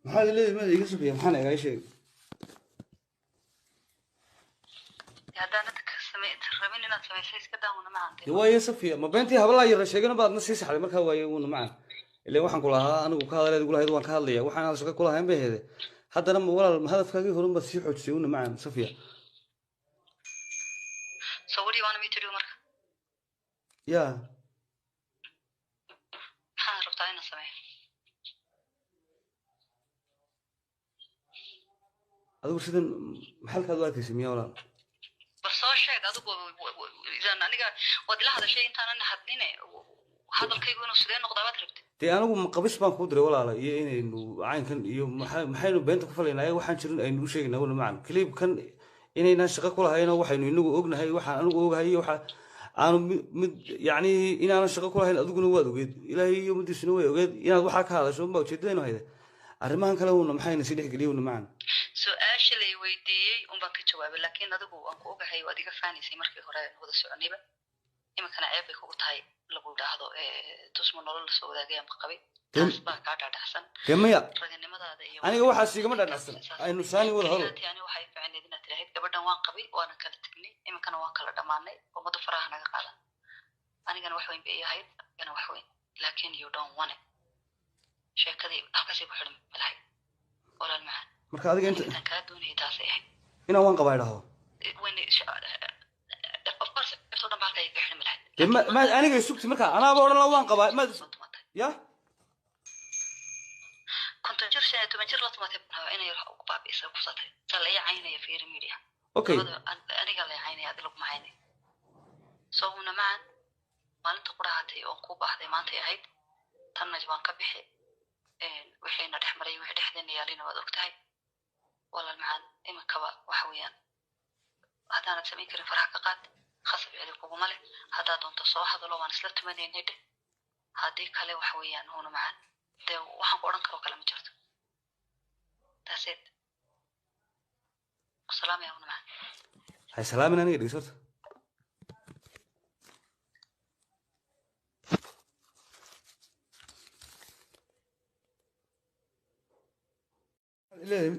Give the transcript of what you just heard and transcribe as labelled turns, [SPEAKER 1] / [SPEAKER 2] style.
[SPEAKER 1] maxaad leedahay ma iga safiya maxaan egaa sheeg
[SPEAKER 2] haddaanad rabin inaad samaysay iska daawna macante
[SPEAKER 1] waaye safiya ma beentii habalaa yara sheegana baadna sii saxday markaa waaye uuna macaan ilaa waxaan ku lahaa anigu ka hadaleed ugu lahayd waan ka hadlaya waxaan hada shaqo ku lahayn bay heede haddana walaal hadafkaagii horan baad sii xoojisay uuna macaan safiya
[SPEAKER 2] so what do you want me to do marka
[SPEAKER 1] ya
[SPEAKER 2] maxaad rabtaa inaan sameeyo
[SPEAKER 1] adigu sidan maxalkaad u arkaysay miyaa walaal
[SPEAKER 2] bal soo sheeg adigu idan aniga waad ila hadashay intaanan hadline hadalkaygu inuu sidee noqdaa baad rabtay
[SPEAKER 1] dee anigu qabis baan kuu diray walaala iyo inaynu caynkan iyo maxaynu beenta ku falaynaa waxaan jirin aynu u sheegaynaa uuna macaan clipkan inaynaan shaqo ku lahayno waxaynu inagu ognahay waxaan anigu ogahay iyo waxa aanu mid yacni inaanan shaqo ku lahayn adiguna waad ogeed ilaahay iyo ummaddiisuna way ogeed inaad waxaa ka hadasho unbaa ujeedadaynu hayde arrimahan kale uuna maxayna sii dhexgeliya uuna macaan
[SPEAKER 2] su-aasha lay weydiiyey unbaan ka jawaabay laakiin adigu waan ku ogahay waad iga faanaysay markii hore wada soconayba iminkana ceeb bay kugu tahay lagu idhaahdo tusma nolol lasoo wadaagay ama qabay taas baa kaa dhaadhacsan
[SPEAKER 1] dee maya
[SPEAKER 2] raganimadaada iyo
[SPEAKER 1] aniga waxaas igama dhaadhacsan aynu saani wada hadal
[SPEAKER 2] ani waxay ficneed inaad tirahayd gabadhan waan qabay waana kala tegnay iminkana waan kala dhammaanay ummada faraha naga qaada anigana wax weyn bay ahayd anigana wax weyn laakiin you don't want it sheekadii halkaasay ku xidhan malahay walaal macaan
[SPEAKER 1] marka adiga
[SPEAKER 2] intaan kaa doonayay taasay ahayd
[SPEAKER 1] inaan waan qabaa idhaahdo
[SPEAKER 2] of course intuu dhan baa halkaa iga xidhan malahay
[SPEAKER 1] dee ma aniga sugti markaa anaaba odhan la waan qabaa maad ya
[SPEAKER 2] konton jir 15 jir la tumatay baa inay ku baabiisay ku satay sala ay caynaya fiiri media
[SPEAKER 1] okay
[SPEAKER 2] aniga la caynaya adil ku mahaynay soo una maan maalinta quraatay oo ku baxday maanta ahayd tan najbaan ka bixi waxayna dhexmaray wixii dhexdeena yaalina waad ogtahay walaal macaan iminkaba waxa weeyaan haddaanad samayn karin faraha ka qaad khasab cidi kuguma leh haddaad doonto soo hadalo waan isla tumanaynay dhe haddii kale waxa weeyaan una macaan dee waxaan ku odhan karoo kale ma jirto taaseed salaamaya una macaan
[SPEAKER 1] hay salaamin aniga dhegeysorta leedahay